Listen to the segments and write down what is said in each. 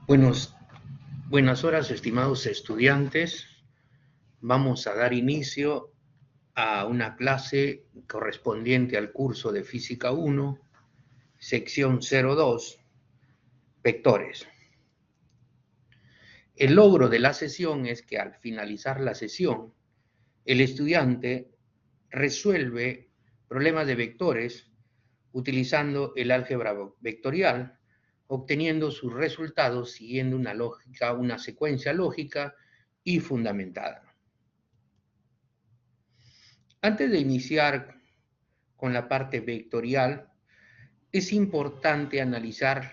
Buenos, buenas horas, estimados estudiantes. Vamos a dar inicio a una clase correspondiente al curso de Física 1, sección 02, vectores. El logro de la sesión es que al finalizar la sesión, el estudiante resuelve problemas de vectores utilizando el álgebra vectorial, obteniendo sus resultados siguiendo una lógica, una secuencia lógica y fundamentada. Antes de iniciar con la parte vectorial, es importante analizar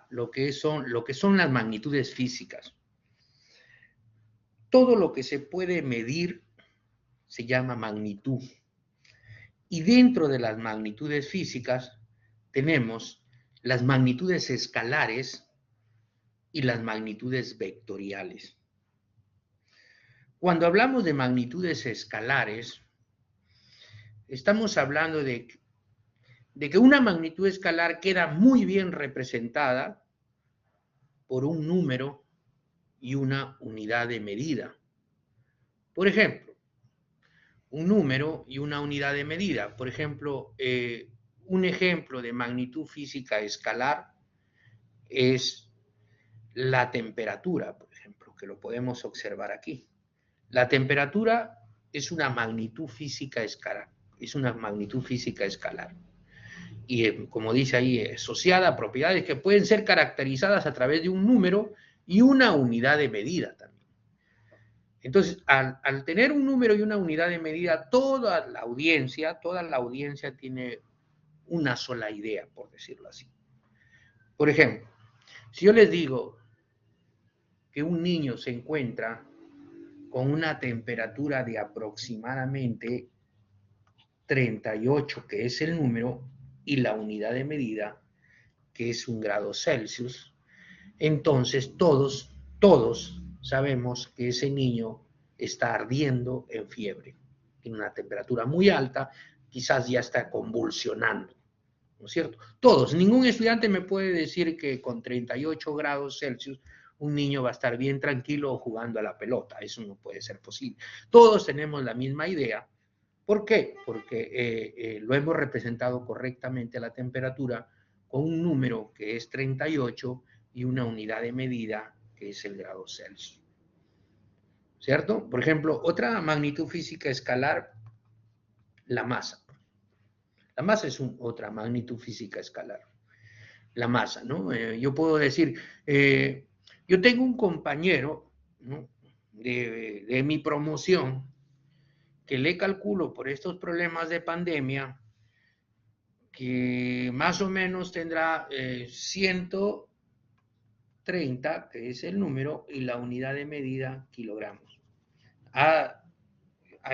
lo que son las magnitudes físicas. Todo lo que se puede medir se llama magnitud. Y dentro de las magnitudes físicas tenemos las magnitudes escalares y las magnitudes vectoriales. Cuando hablamos de magnitudes escalares, estamos hablando de que una magnitud escalar queda muy bien representada por un número y una unidad de medida. Por ejemplo, un número y una unidad de medida. Por ejemplo, un ejemplo de magnitud física escalar es la temperatura, por ejemplo, que lo podemos observar aquí. La temperatura es una magnitud física escalar. Es una magnitud física escalar. Y como dice ahí, asociada a propiedades que pueden ser caracterizadas a través de un número y una unidad de medida también. Entonces, al tener un número y una unidad de medida, toda la audiencia tiene una sola idea, por decirlo así. Por ejemplo, si yo les digo que un niño se encuentra con una temperatura de aproximadamente 38, que es el número, y la unidad de medida, que es 1 grado Celsius, entonces todos sabemos que ese niño está ardiendo en fiebre, tiene una temperatura muy alta, quizás ya está convulsionando, ¿no es cierto? Todos, ningún estudiante me puede decir que con 38 grados Celsius un niño va a estar bien tranquilo jugando a la pelota, eso no puede ser posible. Todos tenemos la misma idea. ¿Por qué? Porque lo hemos representado correctamente la temperatura con un número que es 38 y una unidad de medida que es el grado Celsius. ¿Cierto? Por ejemplo, otra magnitud física escalar, la masa. La masa es otra magnitud física escalar. La masa, ¿no? Yo puedo decir, yo tengo un compañero, ¿no? de mi promoción que le calculo por estos problemas de pandemia que más o menos tendrá 130, que es el número, y la unidad de medida, kilogramos. Ha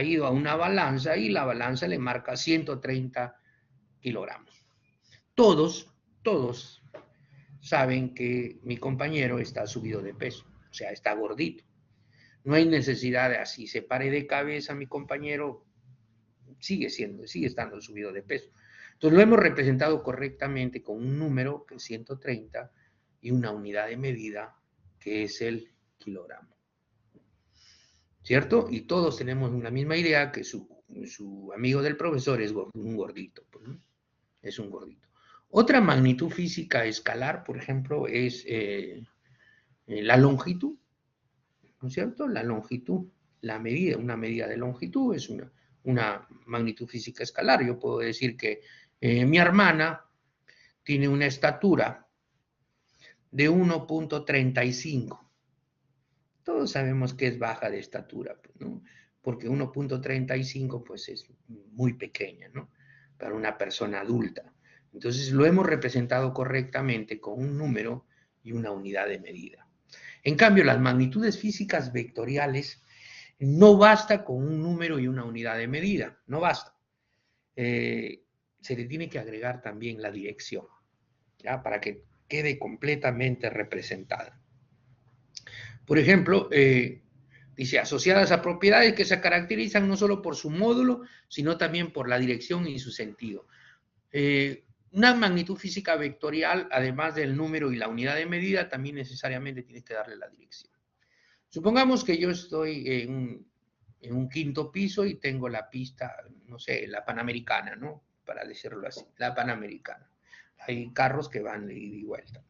ido a una balanza y la balanza le marca 130 kilogramos. Todos saben que mi compañero está subido de peso, o sea, está gordito. No hay necesidad de así se pare de cabeza mi compañero, sigue estando subido de peso. Entonces lo hemos representado correctamente con un número que es 130 y una unidad de medida que es el kilogramo. ¿Cierto? Y todos tenemos una misma idea que su amigo del profesor es un gordito. Pues, ¿no? Es un gordito. Otra magnitud física escalar, por ejemplo, es la longitud. ¿No es cierto? La longitud, la medida, una medida de longitud es una magnitud física escalar. Yo puedo decir que mi hermana tiene una estatura de 1.35. Todos sabemos que es baja de estatura, ¿no? Porque 1.35 pues es muy pequeña, ¿no? Para una persona adulta. Entonces lo hemos representado correctamente con un número y una unidad de medida. En cambio, las magnitudes físicas vectoriales no basta con un número y una unidad de medida, no basta. Se le tiene que agregar también la dirección, ¿ya? Para que quede completamente representada. Por ejemplo, dice, asociadas a propiedades que se caracterizan no solo por su módulo, sino también por la dirección y su sentido. una magnitud física vectorial, además del número y la unidad de medida, también necesariamente tienes que darle la dirección. Supongamos que yo estoy en un quinto piso y tengo la pista, no sé, la Panamericana, ¿no? Para decirlo así, la Panamericana. Hay carros que van de ida y vuelta.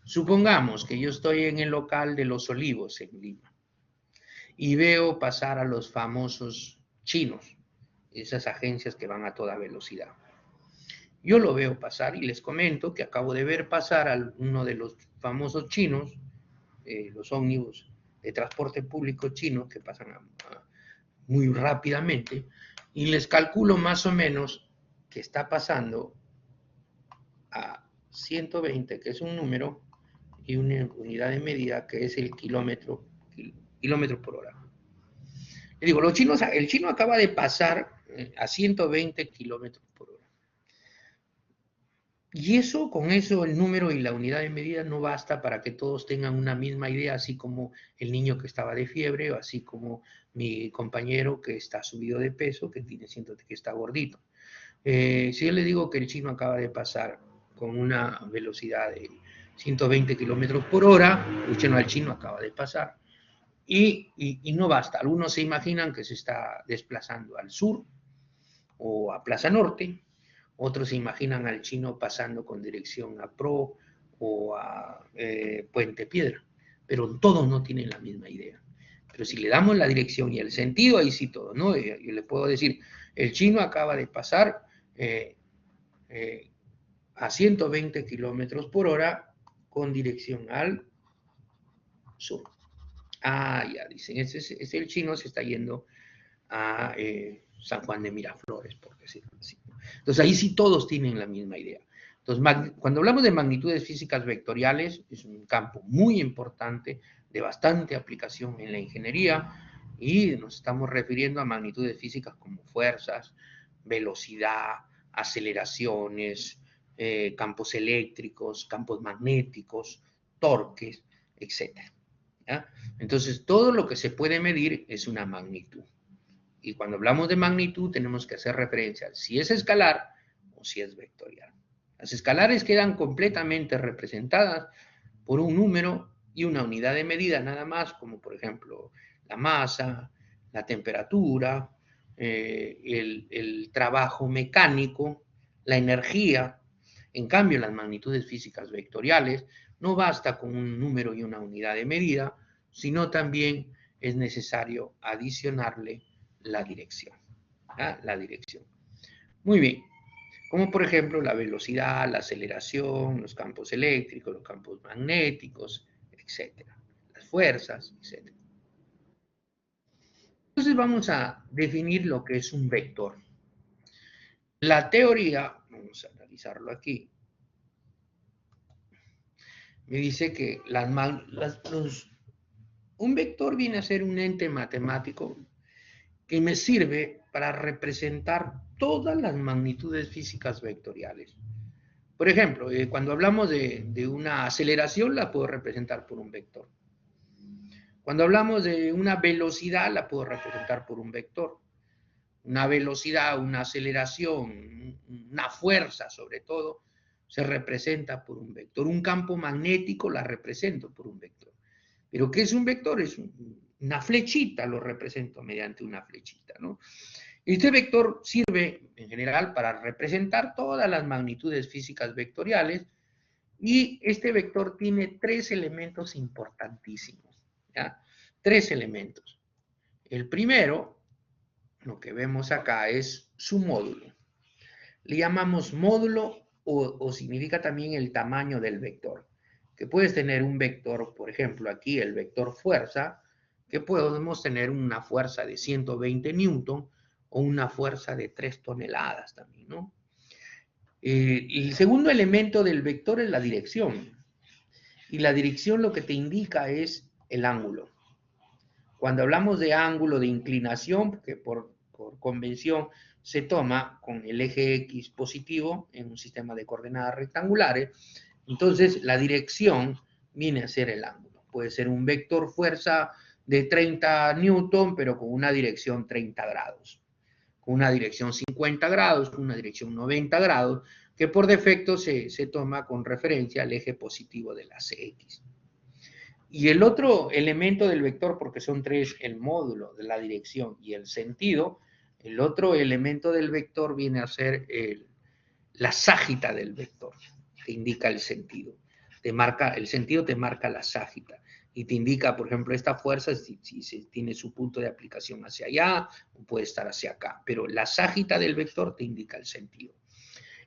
Supongamos que yo estoy en el local de Los Olivos, en Lima, y veo pasar a los famosos chinos, esas agencias que van a toda velocidad. Yo lo veo pasar y les comento que acabo de ver pasar a uno de los famosos chinos, los ómnibus de transporte público chinos que pasan muy rápidamente, y les calculo más o menos que está pasando a 120, que es un número, y una unidad de medida que es el kilómetro por hora. Le digo, el chino acaba de pasar a 120 kilómetros por hora. Y eso, con eso, el número y la unidad de medida no basta para que todos tengan una misma idea, así como el niño que estaba de fiebre, o así como mi compañero que está subido de peso, que siento que está gordito. Si yo le digo que el chino acaba de pasar con una velocidad de 120 kilómetros por hora, escuchen al chino, acaba de pasar, y no basta. Algunos se imaginan que se está desplazando al sur o a Plaza Norte, otros se imaginan al chino pasando con dirección a Pro o a Puente Piedra, pero todos no tienen la misma idea. Pero si le damos la dirección y el sentido, ahí sí todo, ¿no? Yo le puedo decir, el chino acaba de pasar a 120 kilómetros por hora con dirección al sur. Ah, ya dicen, ese el chino se está yendo a San Juan de Miraflores, por decirlo así. Entonces ahí sí todos tienen la misma idea. Entonces, cuando hablamos de magnitudes físicas vectoriales, es un campo muy importante, de bastante aplicación en la ingeniería, y nos estamos refiriendo a magnitudes físicas como fuerzas, velocidad, aceleraciones, campos eléctricos, campos magnéticos, torques, etc. ¿Ya? Entonces, todo lo que se puede medir es una magnitud. Y cuando hablamos de magnitud tenemos que hacer referencia a si es escalar o si es vectorial. Las escalares quedan completamente representadas por un número y una unidad de medida nada más, como por ejemplo la masa, la temperatura, el trabajo mecánico, la energía. En cambio, las magnitudes físicas vectoriales no basta con un número y una unidad de medida, sino también es necesario adicionarle la dirección. ¿Ah? La dirección. Muy bien. Como por ejemplo la velocidad, la aceleración, los campos eléctricos, los campos magnéticos, etc. Las fuerzas, etc. Entonces vamos a definir lo que es un vector. La teoría, vamos a analizarlo aquí, me dice que un vector viene a ser un ente matemático que me sirve para representar todas las magnitudes físicas vectoriales. Por ejemplo, cuando hablamos de una aceleración, la puedo representar por un vector. Cuando hablamos de una velocidad, la puedo representar por un vector. Una velocidad, una aceleración, una fuerza sobre todo, se representa por un vector. Un campo magnético la represento por un vector. ¿Pero qué es un vector? Es una flechita, lo represento mediante una flechita, ¿no? Este vector sirve en general para representar todas las magnitudes físicas vectoriales, y este vector tiene tres elementos importantísimos, ¿ya? Tres elementos. El primero, lo que vemos acá, es su módulo. Le llamamos módulo o significa también el tamaño del vector. Que puedes tener un vector, por ejemplo, aquí el vector fuerza, que podemos tener una fuerza de 120 newton o una fuerza de 3 toneladas también, ¿no? El segundo elemento del vector es la dirección. Y la dirección lo que te indica es el ángulo. Cuando hablamos de ángulo de inclinación, porque por convención se toma con el eje X positivo en un sistema de coordenadas rectangulares, entonces la dirección viene a ser el ángulo. Puede ser un vector fuerza de 30 newton, pero con una dirección 30 grados. Con una dirección 50 grados, con una dirección 90 grados, que por defecto se toma con referencia al eje positivo de la CX. Y el otro elemento del vector, porque son tres, el módulo de la dirección y el sentido, el otro elemento del vector viene a ser la ságita del vector, que indica el sentido. El sentido te marca la ságita y te indica, por ejemplo, esta fuerza si tiene su punto de aplicación hacia allá o puede estar hacia acá, pero la ságita del vector te indica el sentido.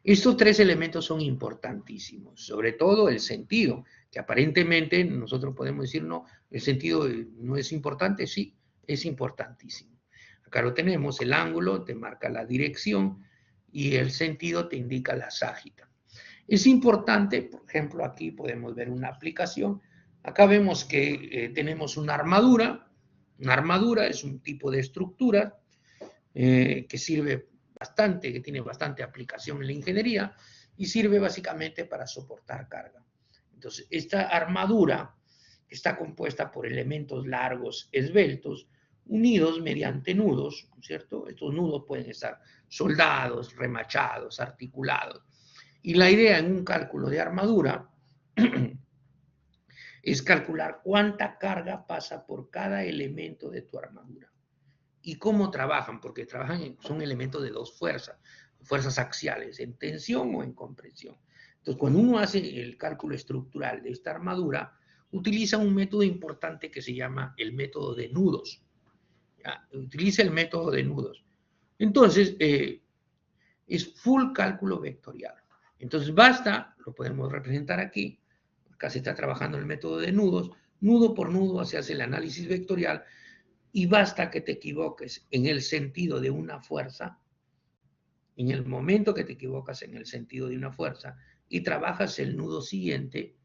Estos tres elementos son importantísimos, sobre todo el sentido, que aparentemente nosotros podemos decir, no, el sentido no es importante, sí, es importantísimo. Acá lo tenemos, el ángulo te marca la dirección y el sentido te indica la ságita. Es importante, por ejemplo, aquí podemos ver una aplicación. Acá vemos que tenemos una armadura. Una armadura es un tipo de estructura que sirve bastante, que tiene bastante aplicación en la ingeniería y sirve básicamente para soportar carga. Entonces, esta armadura está compuesta por elementos largos, esbeltos, unidos mediante nudos, ¿cierto? Estos nudos pueden estar soldados, remachados, articulados. Y la idea en un cálculo de armadura es calcular cuánta carga pasa por cada elemento de tu armadura. ¿Y cómo trabajan? Porque son elementos de dos fuerzas axiales, en tensión o en compresión. Entonces, cuando uno hace el cálculo estructural de esta armadura, utiliza un método importante que se llama el método de nudos. ¿Ya? Utiliza el método de nudos. Entonces, es full cálculo vectorial. Entonces, basta, lo podemos representar aquí, acá se está trabajando el método de nudos, nudo por nudo se hace el análisis vectorial, y basta que te equivoques en el sentido de una fuerza, en el momento que te equivocas en el sentido de una fuerza y trabajas el nudo siguiente,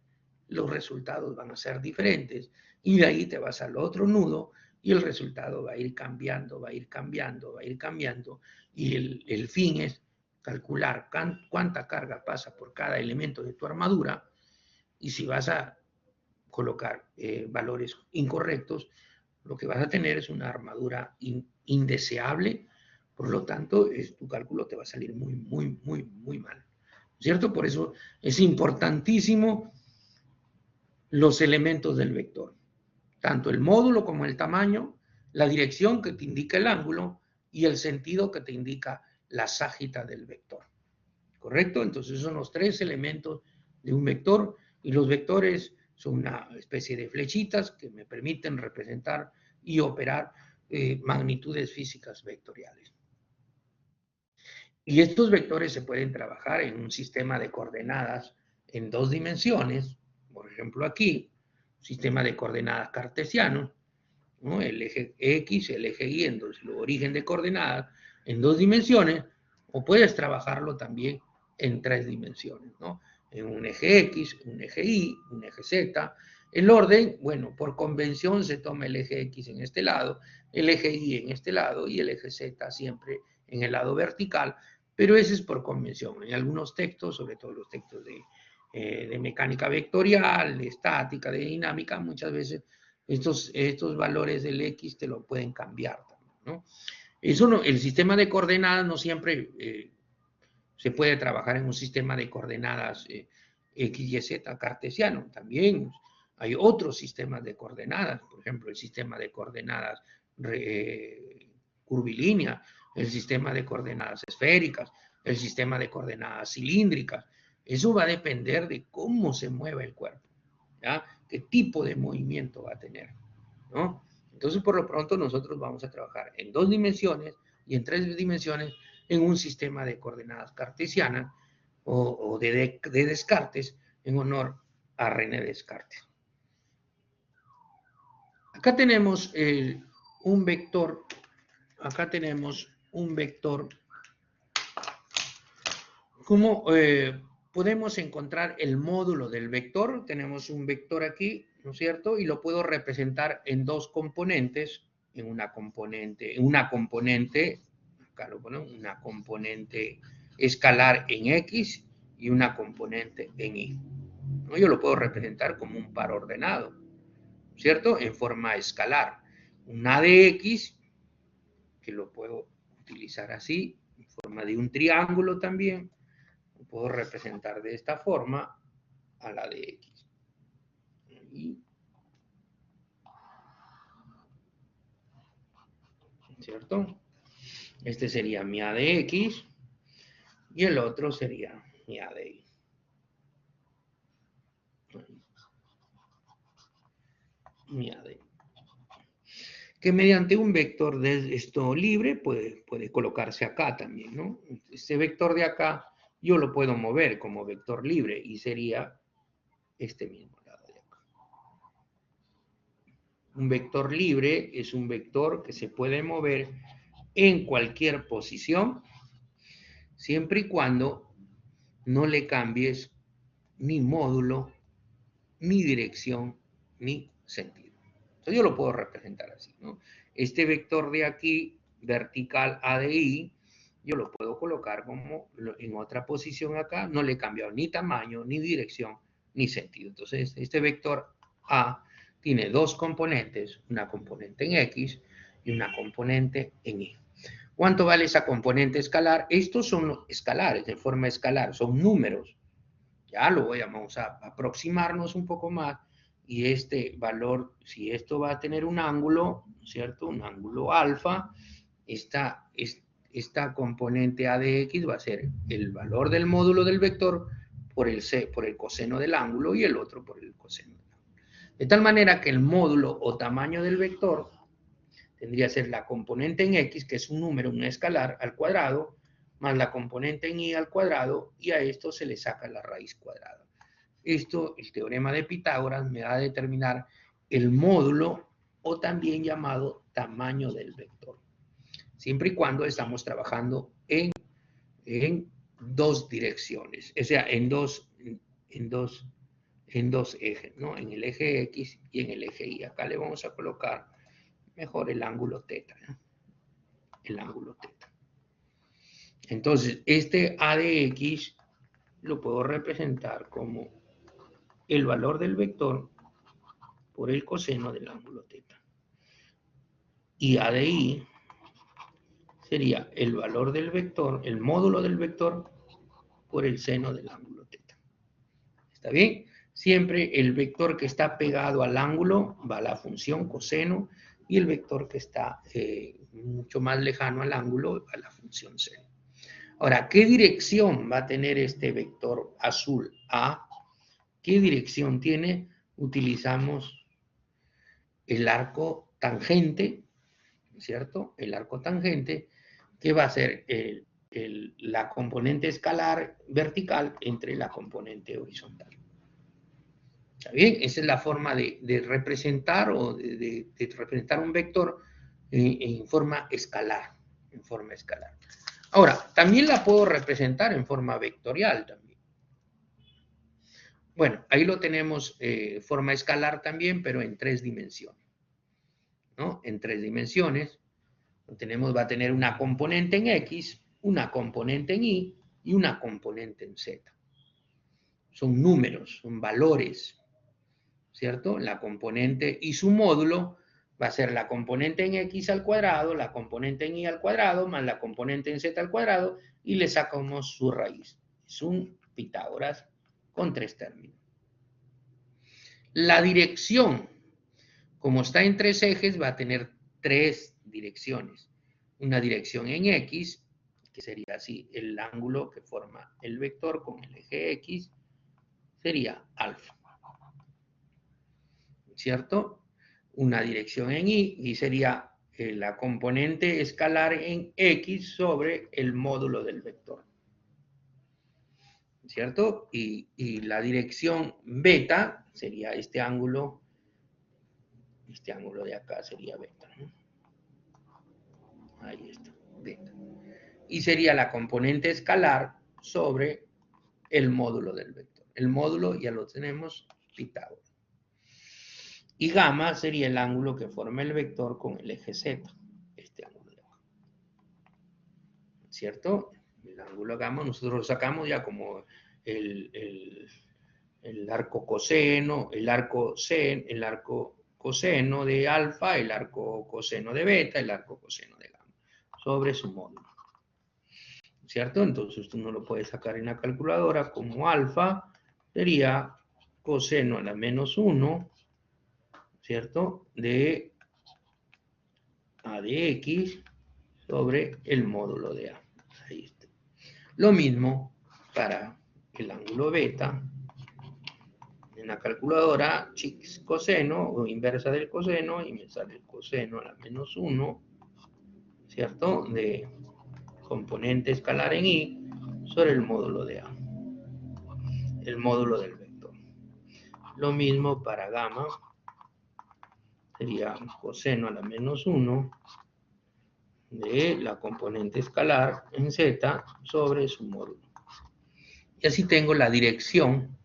los resultados van a ser diferentes. Y de ahí te vas al otro nudo y el resultado va a ir cambiando, va a ir cambiando, va a ir cambiando. Y el fin es calcular cuánta carga pasa por cada elemento de tu armadura y si vas a colocar valores incorrectos, lo que vas a tener es una armadura indeseable, por lo tanto, tu cálculo te va a salir muy, muy, muy, muy mal. ¿Cierto? Por eso es importantísimo los elementos del vector, tanto el módulo como el tamaño, la dirección que te indica el ángulo y el sentido que te indica la ságita del vector. ¿Correcto? Entonces son los tres elementos de un vector y los vectores son una especie de flechitas que me permiten representar y operar magnitudes físicas vectoriales. Y estos vectores se pueden trabajar en un sistema de coordenadas en dos dimensiones, por ejemplo aquí, sistema de coordenadas cartesiano, ¿no? El eje X, el eje Y, entonces el origen de coordenadas en dos dimensiones, o puedes trabajarlo también en tres dimensiones, ¿no? En un eje X, un eje Y, un eje Z. El orden, bueno, por convención se toma el eje X en este lado, el eje Y en este lado y el eje Z siempre en el lado vertical, pero ese es por convención. En algunos textos, sobre todo los textos de mecánica vectorial, de estática, de dinámica, muchas veces estos valores del X te lo pueden cambiar también, ¿no? Eso no, el sistema de coordenadas no siempre se puede trabajar en un sistema de coordenadas X, Y, Z cartesiano. También hay otros sistemas de coordenadas, por ejemplo, el sistema de coordenadas curvilínea, el sistema de coordenadas esféricas, el sistema de coordenadas cilíndricas. Eso va a depender de cómo se mueve el cuerpo, ¿ya? ¿Qué tipo de movimiento va a tener? ¿No? Entonces, por lo pronto, nosotros vamos a trabajar en dos dimensiones y en tres dimensiones en un sistema de coordenadas cartesianas o de Descartes en honor a René Descartes. Acá tenemos un vector, ¿Cómo podemos encontrar el módulo del vector? Tenemos un vector aquí, ¿no es cierto? Y lo puedo representar en dos componentes, en una componente, acá lo ponemos, una componente escalar en X y una componente en Y. ¿No? Yo lo puedo representar como un par ordenado, ¿cierto? En forma escalar. Un A de X, que lo puedo utilizar así, en forma de un triángulo también, puedo representar de esta forma a la de X. ¿Cierto? Este sería mi A de X y el otro sería mi A de Y. Mi A de Y. Que mediante un vector de esto libre puede colocarse acá también, ¿no? Este vector de acá yo lo puedo mover como vector libre y sería este mismo lado de acá. Un vector libre es un vector que se puede mover en cualquier posición, siempre y cuando no le cambies ni módulo, ni dirección, ni sentido. Entonces yo lo puedo representar así, ¿no? Este vector de aquí, vertical A de I, yo lo puedo colocar como en otra posición acá, no le he cambiado ni tamaño, ni dirección, ni sentido. Entonces este vector A tiene dos componentes, una componente en X y una componente en Y. ¿Cuánto vale esa componente escalar? Estos son escalares, de forma escalar, son números. Ya vamos a aproximarnos un poco más. Y este valor, si esto va a tener un ángulo, ¿cierto? Un ángulo alfa, esta componente A de X va a ser el valor del módulo del vector por el coseno del ángulo y el otro por el coseno del ángulo. De tal manera que el módulo o tamaño del vector tendría que ser la componente en X, que es un número, un escalar, al cuadrado, más la componente en Y al cuadrado, y a esto se le saca la raíz cuadrada. Esto, el teorema de Pitágoras, me va a determinar el módulo o también llamado tamaño del vector. Siempre y cuando estamos trabajando en dos direcciones, o sea, en dos ejes, ¿no? En el eje X y en el eje Y. Acá le vamos a colocar mejor el ángulo teta, ¿no? El ángulo teta. Entonces, este A de X lo puedo representar como el valor del vector por el coseno del ángulo teta. Y A de Y sería el valor del vector, el módulo del vector, por el seno del ángulo teta. ¿Está bien? Siempre el vector que está pegado al ángulo va a la función coseno y el vector que está mucho más lejano al ángulo va a la función seno. Ahora, ¿qué dirección va a tener este vector azul A? ¿Qué dirección tiene? Utilizamos el arco tangente, ¿cierto? El arco tangente, que va a ser la componente escalar vertical entre la componente horizontal. ¿Está bien? Esa es la forma de representar o de representar un vector en forma escalar. En forma escalar. Ahora, también la puedo representar en forma vectorial también. Bueno, ahí lo tenemos forma escalar también, pero en 3 dimensiones. ¿No? En 3 dimensiones. Va a tener una componente en X, una componente en Y y una componente en Z. Son números, son valores, ¿cierto? La componente y su módulo va a ser la componente en X al cuadrado, la componente en Y al cuadrado, más la componente en Z al cuadrado, y le sacamos su raíz. Es un Pitágoras con 3 términos. La dirección, como está en 3 ejes, va a tener 3 direcciones. Una dirección en X, que sería así, el ángulo que forma el vector con el eje X, sería alfa. ¿Cierto? Una dirección en Y sería la componente escalar en X sobre el módulo del vector. ¿Cierto? Y la dirección beta sería este ángulo de acá sería beta, ¿no? Ahí está, beta. Y sería la componente escalar sobre el módulo del vector. El módulo ya lo tenemos, Pitágoras. Y gamma sería el ángulo que forma el vector con el eje Z, este ángulo de acá. ¿Cierto? El ángulo gamma nosotros lo sacamos ya como el arco coseno, el arco coseno de alfa, el arco coseno de beta, el arco coseno de gamma, sobre su módulo. ¿cierto? Entonces tú no lo puedes sacar en la calculadora como alfa, sería coseno a la menos 1, ¿cierto? De A de X sobre el módulo de A. Ahí está. Lo mismo para el ángulo beta. En la calculadora, coseno o inversa del coseno, y me sale el coseno a la menos 1, ¿cierto? De componente escalar en Y sobre el módulo de A, el módulo del vector. Lo mismo para gamma, sería coseno a la menos 1 de la componente escalar en Z sobre su módulo. Y así tengo la dirección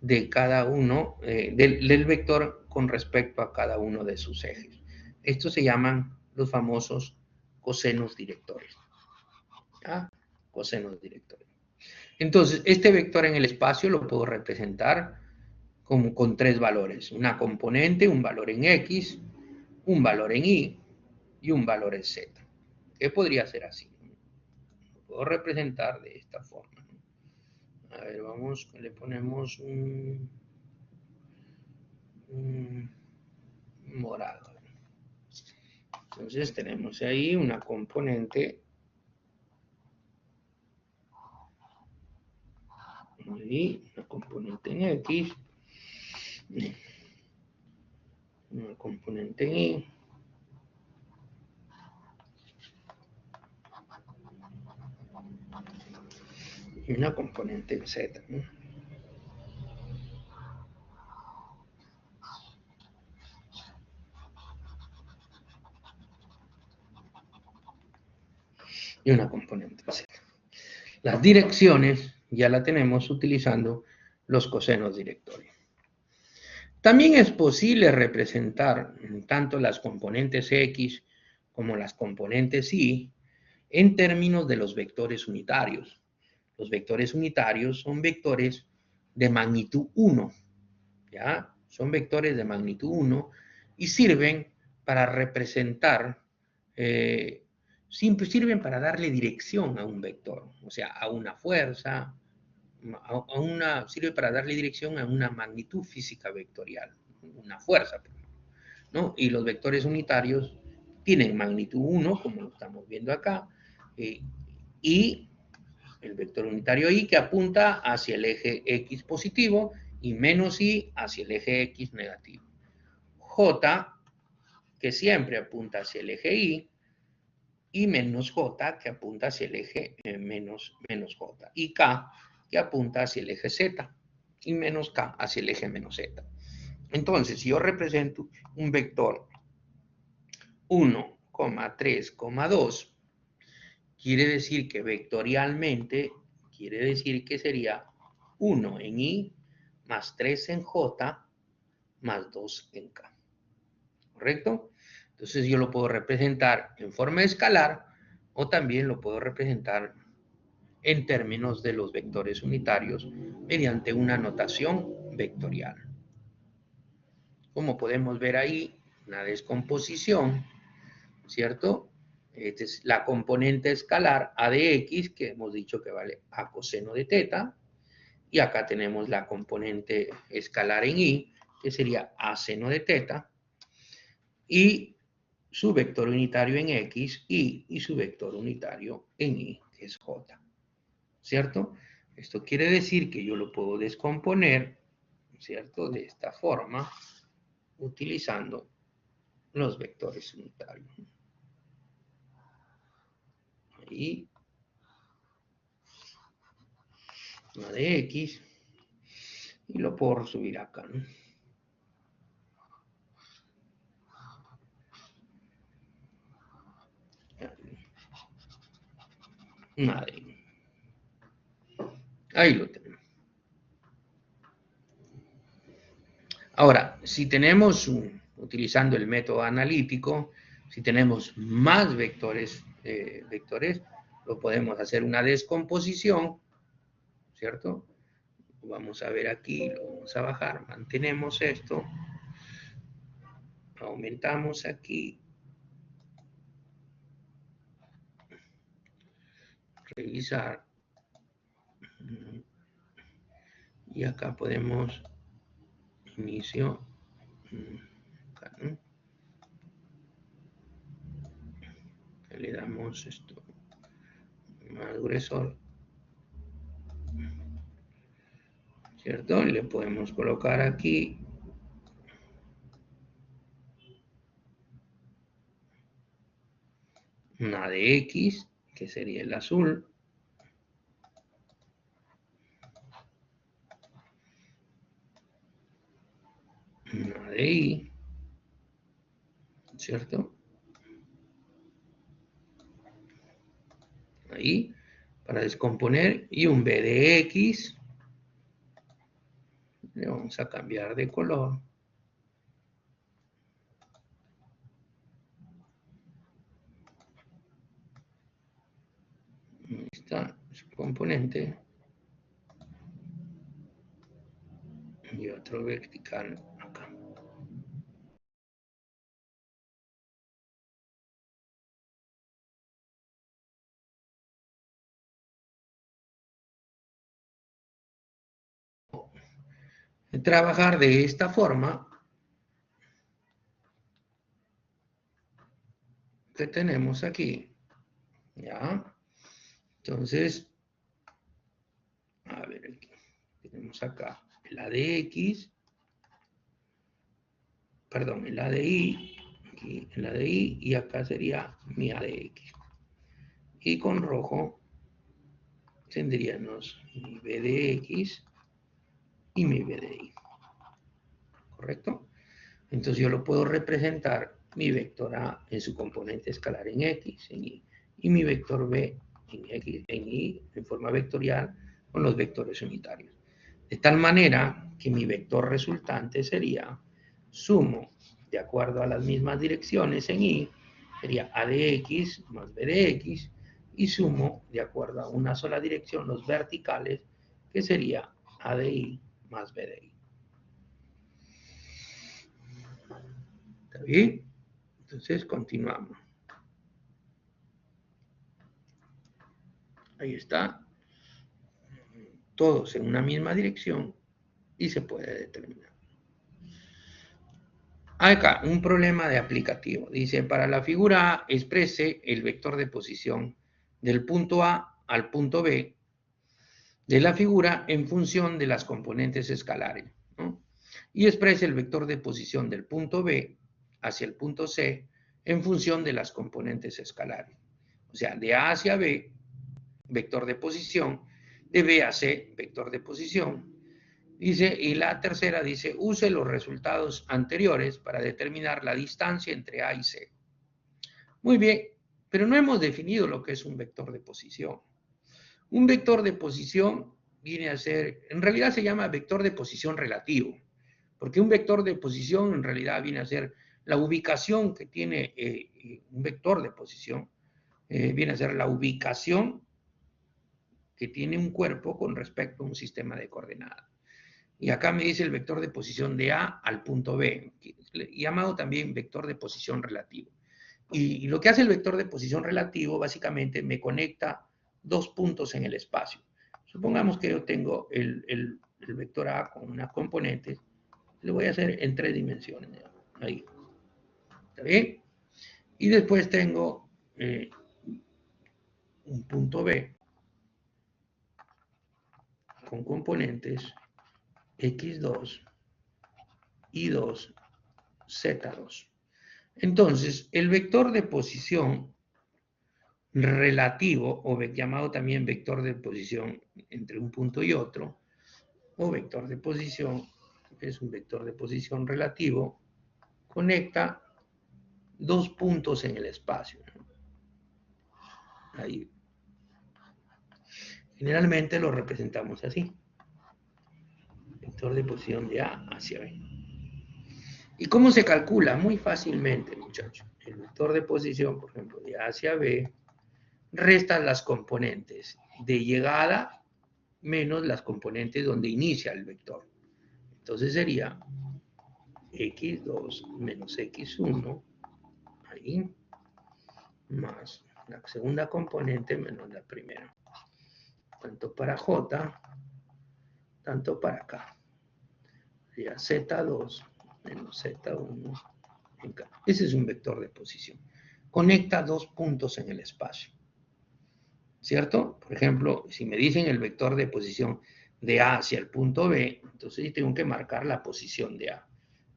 de cada uno del vector con respecto a cada uno de sus ejes. Estos se llaman los famosos cosenos directores. ¿Ya? Cosenos directores. Entonces, este vector en el espacio lo puedo representar con tres valores. Una componente, un valor en X, un valor en Y y un valor en Z. ¿Qué podría ser así? Lo puedo representar de esta forma. A ver, vamos, le ponemos un morado. Entonces tenemos ahí una componente y una componente en X, una componente en Y, y una componente en Z, ¿no? Y una componente en Z. Las direcciones ya la tenemos utilizando los cosenos directores. También es posible representar tanto las componentes X como las componentes Y en términos de los vectores unitarios. Los vectores unitarios son vectores de magnitud 1, ¿ya? Son vectores de magnitud 1 y sirven para representar, sirven para darle dirección a un vector, o sea, a una fuerza, sirve para darle dirección a una magnitud física vectorial, una fuerza, ¿no? Y los vectores unitarios tienen magnitud 1, como lo estamos viendo acá, y el vector unitario Y que apunta hacia el eje X positivo y menos Y hacia el eje X negativo. J, que siempre apunta hacia el eje y menos J, que apunta hacia el eje menos J. Y K, que apunta hacia el eje Z, y menos K hacia el eje menos Z. Entonces, si yo represento un vector 1, 3, 2, quiere decir que vectorialmente, quiere decir que sería 1 en Y, más 3 en J, más 2 en K. ¿Correcto? Entonces yo lo puedo representar en forma escalar o también lo puedo representar en términos de los vectores unitarios mediante una notación vectorial. Como podemos ver ahí, una descomposición, ¿cierto? Esta es la componente escalar A de X, que hemos dicho que vale A coseno de teta, y acá tenemos la componente escalar en Y, que sería A seno de teta, y su vector unitario en X, y su vector unitario en Y, que es J, ¿cierto? Esto quiere decir que yo lo puedo descomponer, ¿cierto? De esta forma, utilizando los vectores unitarios. Ahí, una de X, y lo puedo subir acá, ¿no? Una de Y. Ahí lo tenemos. Ahora, si tenemos, utilizando el método analítico, si tenemos más vectores, lo podemos hacer una descomposición, ¿cierto? Vamos a ver aquí, lo vamos a bajar, mantenemos esto, aumentamos aquí, revisar. Y acá podemos inicio. Acá, ¿no? Le damos esto más gruesor, ¿cierto? Y le podemos colocar aquí una de X, que sería el azul. Una de Y, ¿cierto? Ahí, para descomponer, y un B de X. Le vamos a cambiar de color. Ahí está su componente. Y otro vertical acá. Trabajar de esta forma que tenemos aquí. ¿Ya? Entonces, a ver, aquí tenemos acá el A de X, perdón, el A de Y, aquí el A de Y, y acá sería mi A de X. Y con rojo tendríamos mi B de X y mi B de Y. ¿Correcto? Entonces yo lo puedo representar mi vector A en su componente escalar en X, en Y, y mi vector B en X, en Y, en forma vectorial, con los vectores unitarios. De tal manera que mi vector resultante sería sumo, de acuerdo a las mismas direcciones en Y, sería A de X más B de X, y sumo, de acuerdo a una sola dirección, los verticales, que sería A de Y más B de Y. ¿Está bien? Entonces, continuamos. Ahí está. Todos en una misma dirección y se puede determinar. Acá, un problema de aplicativo. Dice, para la figura A, exprese el vector de posición del punto A al punto B de la figura en función de las componentes escalares, ¿no? Y exprese el vector de posición del punto B hacia el punto C en función de las componentes escalares. O sea, de A hacia B, vector de posición, de B a C, vector de posición. Dice, y la tercera dice, use los resultados anteriores para determinar la distancia entre A y C. Muy bien, pero no hemos definido lo que es un vector de posición. Un vector de posición viene a ser, en realidad se llama vector de posición relativo, porque un vector de posición en realidad viene a ser la ubicación que tiene un vector de posición, viene a ser la ubicación que tiene un cuerpo con respecto a un sistema de coordenadas. Y acá me dice el vector de posición de A al punto B, llamado también vector de posición relativo. Y lo que hace el vector de posición relativo, básicamente, me conecta dos puntos en el espacio. Supongamos que yo tengo el vector A con unas componentes, lo voy a hacer en 3 dimensiones. Ahí. ¿Está bien? Y después tengo un punto B con componentes X2, Y2, Z2. Entonces, el vector de posición relativo, o llamado también vector de posición entre un punto y otro, o vector de posición, que es un vector de posición relativo, conecta dos puntos en el espacio. Ahí. Generalmente lo representamos así. Vector de posición de A hacia B. ¿Y cómo se calcula? Muy fácilmente, muchachos. El vector de posición, por ejemplo, de A hacia B, resta las componentes de llegada menos las componentes donde inicia el vector. Entonces sería x2 menos x1, ahí, más la segunda componente menos la primera. tanto para J, tanto para acá. Sería Z2 menos Z1 en K. Ese es un vector de posición. Conecta dos puntos en el espacio. ¿Cierto? Por ejemplo, si me dicen el vector de posición de A hacia el punto B, entonces yo tengo que marcar la posición de A.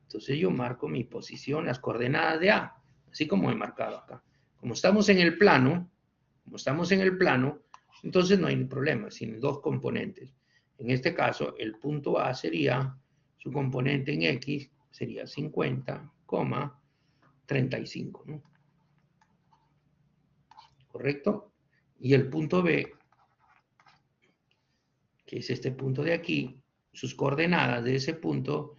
Entonces yo marco mi posición, las coordenadas de A, así como he marcado acá. Como estamos en el plano, entonces no hay problema, sin dos componentes. En este caso, el punto A sería, su componente en X sería 50,35, ¿no? ¿Correcto? Y el punto B, que es este punto de aquí, sus coordenadas de ese punto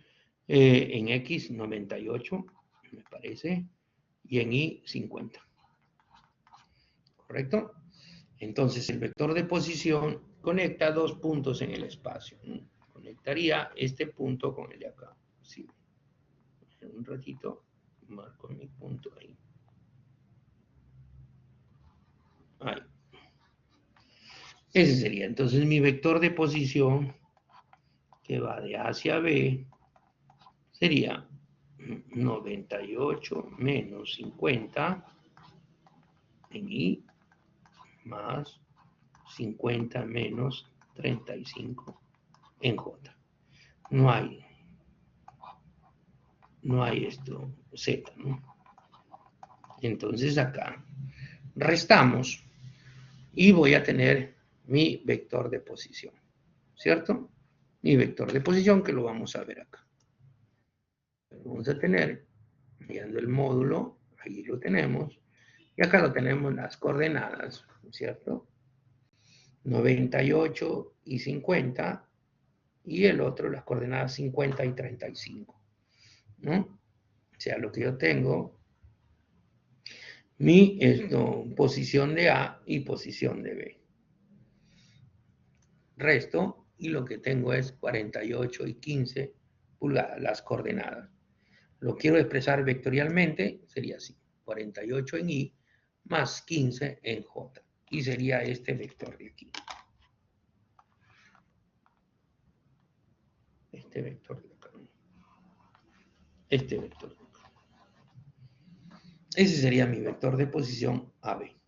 en X 98, me parece, y en Y 50. ¿Correcto? Entonces el vector de posición conecta dos puntos en el espacio. Conectaría este punto con el de acá. Sí. En un ratito marco mi punto ahí. Ahí. Ese sería entonces mi vector de posición que va de A hacia B sería 98 menos 50 en Y más 50 menos 35 en J. No hay esto Z, ¿no? Entonces acá restamos y voy a tener mi vector de posición, ¿cierto? Mi vector de posición que lo vamos a ver acá. Vamos a tener, mirando el módulo, ahí lo tenemos, y acá lo tenemos las coordenadas, ¿cierto? 98 y 50, y el otro las coordenadas 50 y 35, ¿no? O sea, lo que yo tengo, mi posición de A y posición de B. Resto, y lo que tengo es 48 y 15 pulgadas, las coordenadas. Lo quiero expresar vectorialmente, sería así, 48 en Y más 15 en J. Y sería este vector de aquí. Este vector de acá. Este vector de acá. Ese sería mi vector de posición AB.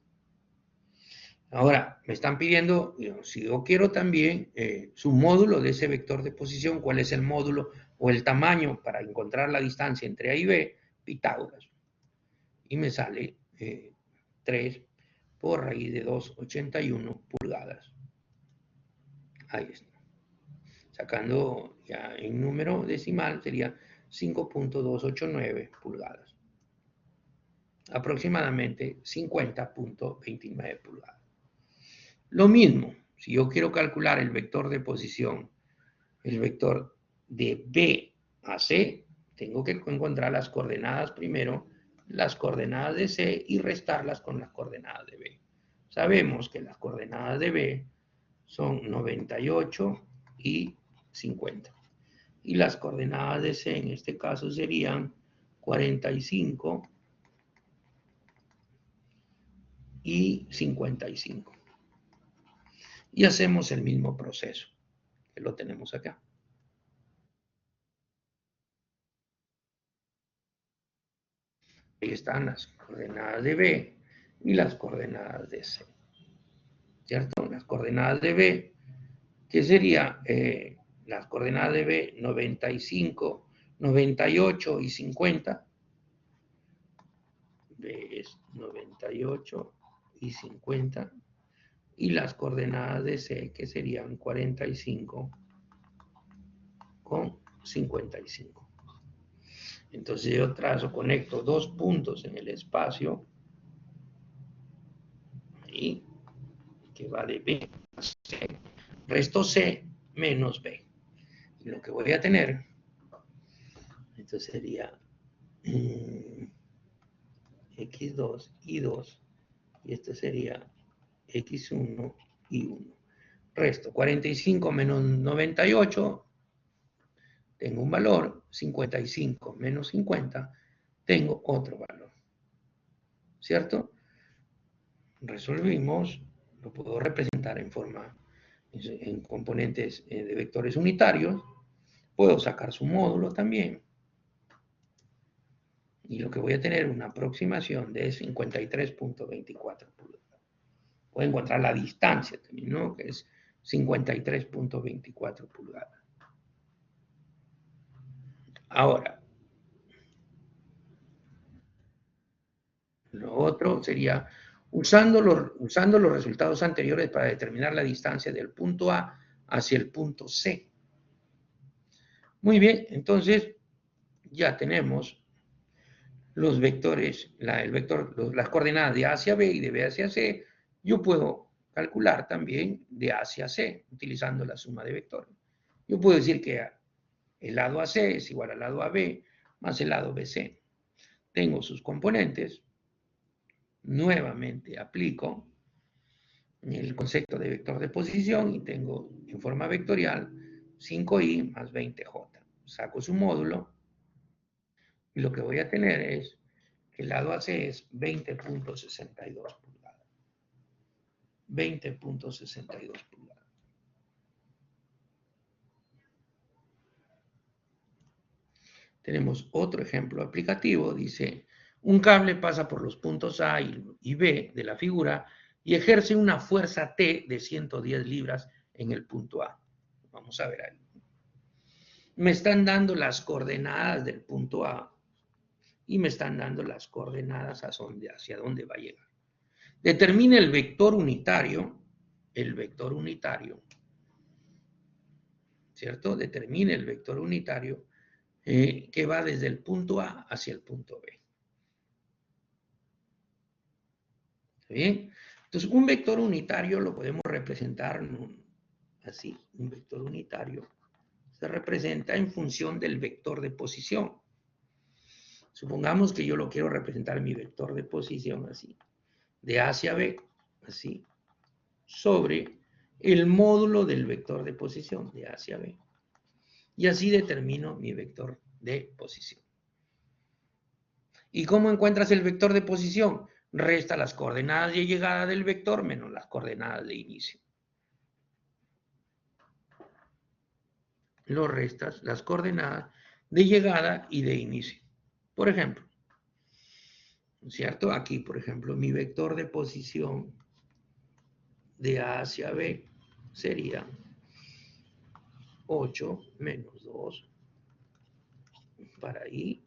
Ahora, me están pidiendo, si yo quiero también su módulo de ese vector de posición, cuál es el módulo o el tamaño para encontrar la distancia entre A y B, Pitágoras. Y me sale 3 por raíz de 2,81 pulgadas. Ahí está. Sacando ya en número decimal sería 5.289 pulgadas. Aproximadamente 50.29 pulgadas. Lo mismo, si yo quiero calcular el vector de posición, el vector de B a C, tengo que encontrar las coordenadas primero, las coordenadas de C y restarlas con las coordenadas de B. Sabemos que las coordenadas de B son 98 y 50. Y las coordenadas de C en este caso serían 45 y 55. Y hacemos el mismo proceso, que lo tenemos acá. Ahí están las coordenadas de B y las coordenadas de C. ¿Cierto? Las coordenadas de B, que sería las coordenadas de B 95, 98 y 50. B es 98 y 50. Y las coordenadas de C, que serían 45 con 55. Entonces yo conecto dos puntos en el espacio, ahí, que va de B a C, resto C menos B. Y lo que voy a tener, entonces sería X2 y 2, y esto sería X1 y 1. Resto 45 menos 98, tengo un valor, 55 menos 50, tengo otro valor. ¿Cierto? Resolvimos, lo puedo representar en forma en componentes de vectores unitarios. Puedo sacar su módulo también. Y lo que voy a tener es una aproximación de 53.24 pulgadas. Puedo encontrar la distancia también, ¿no? Que es 53.24 pulgadas. Ahora, lo otro sería usando los resultados anteriores para determinar la distancia del punto A hacia el punto C. Muy bien, entonces ya tenemos los vectores, las coordenadas de A hacia B y de B hacia C. Yo puedo calcular también de A hacia C utilizando la suma de vectores. Yo puedo decir que el lado AC es igual al lado AB más el lado BC. Tengo sus componentes. Nuevamente aplico el concepto de vector de posición y tengo en forma vectorial 5i más 20j. Saco su módulo y lo que voy a tener es que el lado AC es 20.62 pulgadas. 20.62 pulgadas. Tenemos otro ejemplo aplicativo. Dice, un cable pasa por los puntos A y B de la figura y ejerce una fuerza T de 110 libras en el punto A. Vamos a ver ahí. Me están dando las coordenadas del punto A y me están dando las coordenadas hacia dónde va a llegar. Determina el vector unitario, ¿cierto? Determina el vector unitario que va desde el punto A hacia el punto B. ¿Está bien? Entonces, un vector unitario lo podemos representar así. Un vector unitario se representa en función del vector de posición. Supongamos que yo lo quiero representar mi vector de posición así, de A hacia B, así, sobre el módulo del vector de posición de A hacia B. Y así determino mi vector de posición. ¿Y cómo encuentras el vector de posición? Resta las coordenadas de llegada del vector menos las coordenadas de inicio. Lo restas las coordenadas de llegada y de inicio. Por ejemplo, ¿cierto? Aquí, por ejemplo, mi vector de posición de A hacia B sería 8 menos 2 para I,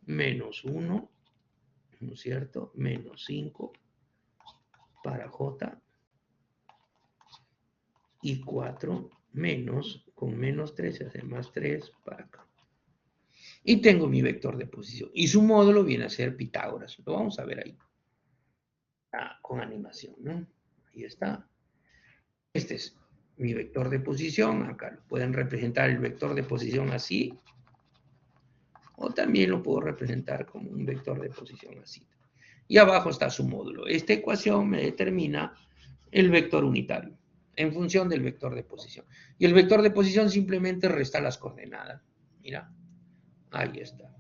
menos 1, ¿no es cierto? Menos 5 para J y 4 menos, con menos 3 se hace más 3 para acá. Y tengo mi vector de posición. Y su módulo viene a ser Pitágoras. Lo vamos a ver ahí. Con animación, ¿no? Ahí está. Este es mi vector de posición. Acá lo pueden representar el vector de posición así. O también lo puedo representar como un vector de posición así. Y abajo está su módulo. Esta ecuación me determina el vector unitario en función del vector de posición. Y el vector de posición simplemente resta las coordenadas. Mira, ahí está.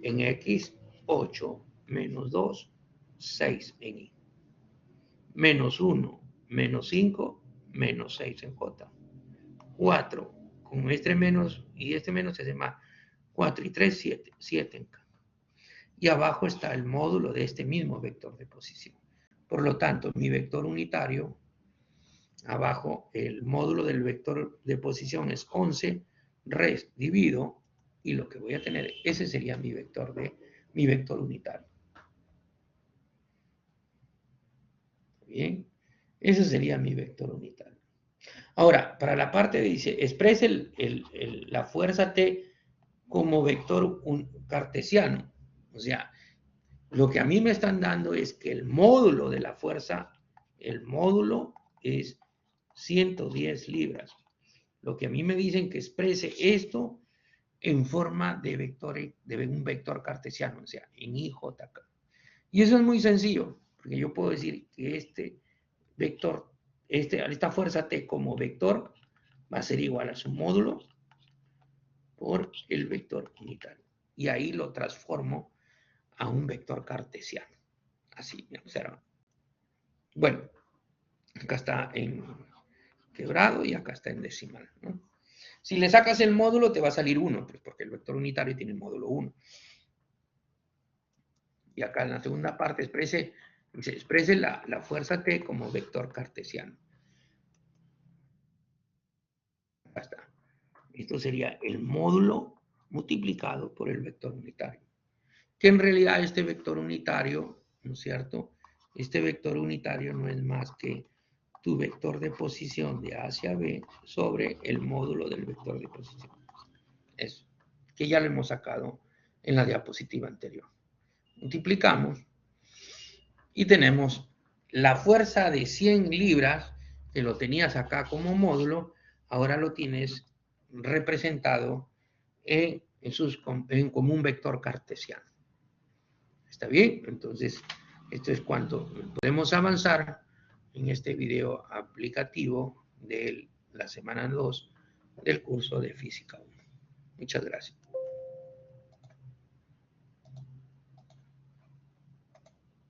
En X, 8 menos 2, 6 en Y. Menos 1, menos 5, menos 6 en J. 4, con este menos y este menos se hace más. 4 y 3, 7. 7 en K. Y abajo está el módulo de este mismo vector de posición. Por lo tanto, mi vector unitario, abajo el módulo del vector de posición es 11, res divido, y lo que voy a tener, ese sería mi vector unitario. Bien, ese sería mi vector unitario. Ahora, para la parte dice, exprese la fuerza T como vector cartesiano. O sea, lo que a mí me están dando es que el módulo de la fuerza, el módulo es 110 libras. Lo que a mí me dicen que exprese esto en forma de un vector cartesiano, o sea, en IJK. Y eso es muy sencillo, porque yo puedo decir que este vector, esta fuerza T como vector va a ser igual a su módulo por el vector unitario. Y ahí lo transformo a un vector cartesiano. Así, me observan. Bueno, Acá está en quebrado y acá está en decimal, ¿no? Si le sacas el módulo te va a salir 1, pues porque el vector unitario tiene el módulo 1. Y acá en la segunda parte exprese la fuerza T como vector cartesiano. Acá está. Esto sería el módulo multiplicado por el vector unitario. Que en realidad este vector unitario, ¿no es cierto? Este vector unitario no es más que tu vector de posición de A hacia B sobre el módulo del vector de posición. Eso, que ya lo hemos sacado en la diapositiva anterior. Multiplicamos y tenemos la fuerza de 100 libras, que lo tenías acá como módulo, ahora lo tienes representado como un vector cartesiano. ¿Está bien? Entonces, esto es cuanto podemos avanzar en este video aplicativo de la semana 2 del curso de Física 1. Muchas gracias.